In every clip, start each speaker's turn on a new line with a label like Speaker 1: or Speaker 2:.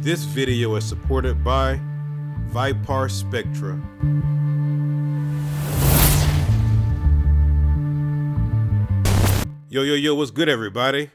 Speaker 1: This video is supported by Viparspectra. Yo, what's good everybody?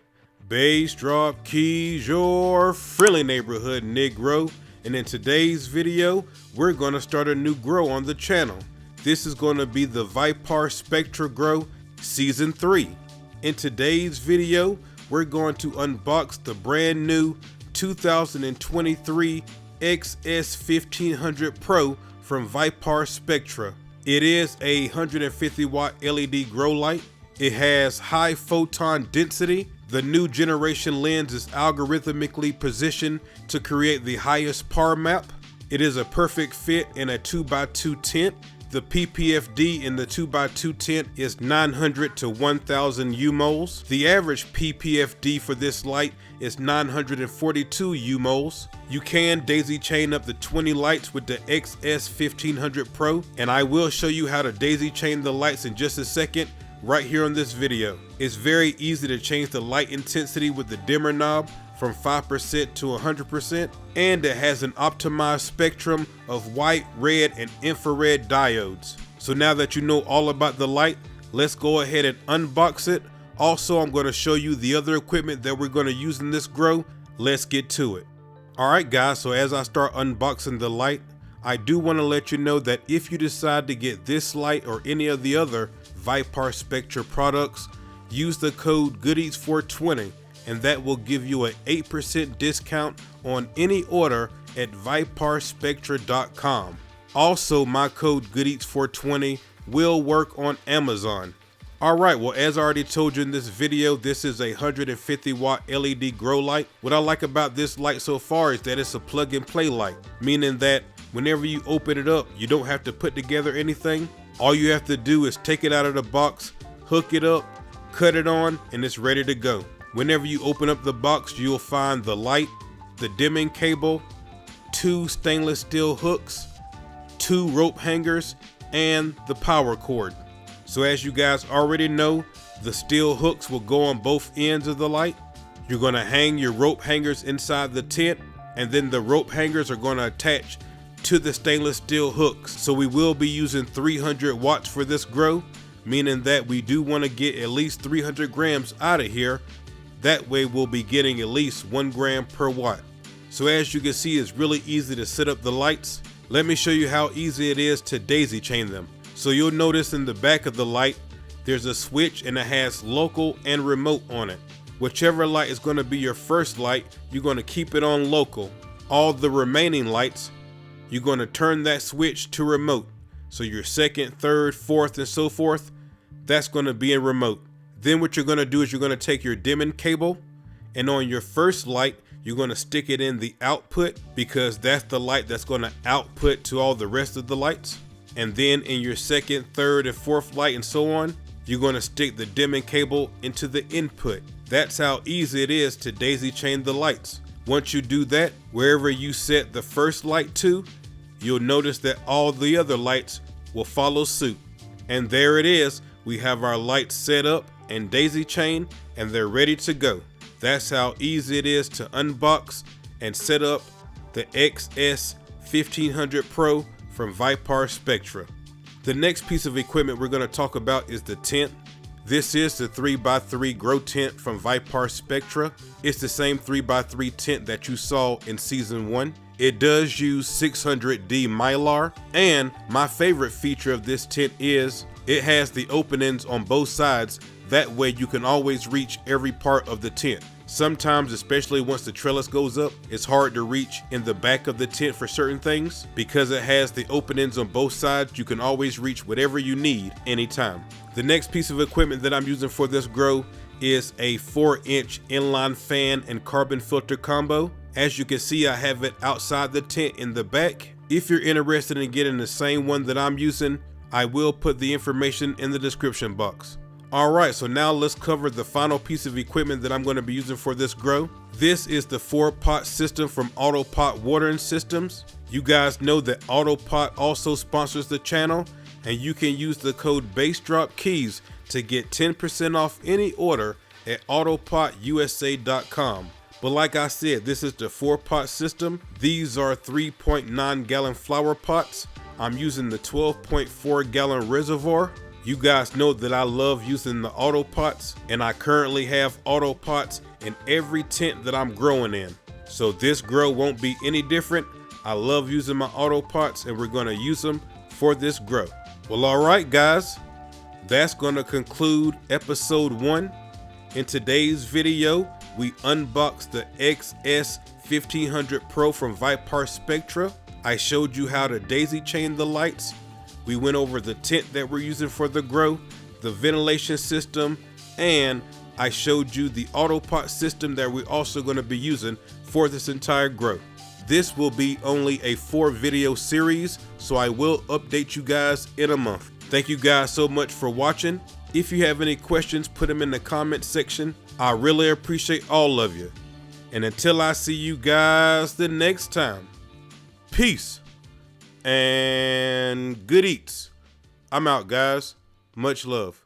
Speaker 1: Bass drop keys, your friendly neighborhood Negro. And in today's video, we're gonna start a new grow on the channel. This is gonna be the Viparspectra Grow Season 3. In today's video, we're going to unbox the brand new 2023 XS1500 Pro from Viparspectra. It is a 150 watt LED grow light. It has high photon density. The new generation lens is algorithmically positioned to create the highest par map. It is a perfect fit in a 2x2 tent. The PPFD in the 2x2 tent is 900 to 1000 UMOLs. The average PPFD for this light is 942 UMOLs. You can daisy chain up the 20 lights with the XS1500 Pro, and I will show you how to daisy chain the lights in just a second right here on this video. It's very easy to change the light intensity with the dimmer knob from 5% to 100%, and it has an optimized spectrum of white, red, and infrared diodes. So now that you know all about the light, let's go ahead and unbox it. Also, I'm going to show you the other equipment that we're going to use in this grow. Let's get to it. Alright guys, so as I start unboxing the light, I do want to let you know that if you decide to get this light or any of the other Viparspectra products, use the code GOODEATS420 and that will give you an 8% discount on any order at viparspectra.com. Also, my code GOODEATS420 will work on Amazon. Alright, well, as I already told you in this video, this is a 150 watt LED grow light. What I like about this light so far is that it's a plug and play light, meaning that whenever you open it up, you don't have to put together anything. All you have to do is take it out of the box, hook it up, cut it on, and it's ready to go. Whenever you open up the box, you'll find the light, the dimming cable, 2 stainless steel hooks, 2 rope hangers, and the power cord. So as you guys already know, the steel hooks will go on both ends of the light. You're going to hang your rope hangers inside the tent, and then the rope hangers are going to attach to the stainless steel hooks. So we will be using 300 watts for this grow, meaning that we do want to get at least 300 grams out of here. That way we'll be getting at least 1 gram per watt. So as you can see, it's really easy to set up the lights. Let me show you how easy it is to daisy chain them. So you'll notice in the back of the light, there's a switch and it has local and remote on it. Whichever light is going to be your first light, you're going to keep it on local. All the remaining lights, you're going to turn that switch to remote. So your second, third, fourth, and so forth, that's going to be in remote. Then what you're going to do is you're going to take your dimming cable, and on your first light, you're going to stick it in the output because that's the light that's going to output to all the rest of the lights. And then in your second, third, and fourth light and so on, you're going to stick the dimming cable into the input. That's how easy it is to daisy chain the lights. Once you do that, wherever you set the first light to, you'll notice that all the other lights will follow suit. And there it is. We have our lights set up and daisy chain, and they're ready to go. That's how easy it is to unbox and set up the XS1500 Pro from Viparspectra. The next piece of equipment we're going to talk about is the tent. This is the 3x3 grow tent from Viparspectra. It's the same 3x3 tent that you saw in season 1. It does use 600D Mylar, and my favorite feature of this tent is it has the openings on both sides. That way you can always reach every part of the tent. Sometimes, especially once the trellis goes up, it's hard to reach in the back of the tent for certain things. Because it has the openings on both sides, you can always reach whatever you need anytime. The next piece of equipment that I'm using for this grow is a 4-inch inline fan and carbon filter combo. As you can see, I have it outside the tent in the back. If you're interested in getting the same one that I'm using, I will put the information in the description box. Alright, so now let's cover the final piece of equipment that I'm going to be using for this grow. This is the 4-pot system from Autopot watering systems. You guys know that Autopot also sponsors the channel, and you can use the code BASSDROPKEYS to get 10% off any order at autopotusa.com. But like I said, this is the 4-pot system. These are 3.9 gallon flower pots. I'm using the 12.4 gallon reservoir. You guys know that I love using the Autopots, and I currently have Autopots in every tent that I'm growing in. So this grow won't be any different. I love using my Autopots, and we're gonna use them for this grow. Well, all right, guys, that's gonna conclude episode 1. In today's video, we unboxed the XS1500 Pro from Viparspectra. I showed you how to daisy chain the lights. We went over the tent that we're using for the grow, the ventilation system, and I showed you the Autopot system that we're also going to be using for this entire grow. This will be only a 4-video series, so I will update you guys in a month. Thank you guys so much for watching. If you have any questions, put them in the comment section. I really appreciate all of you. And until I see you guys the next time, peace and good eats. I'm out, guys. Much love.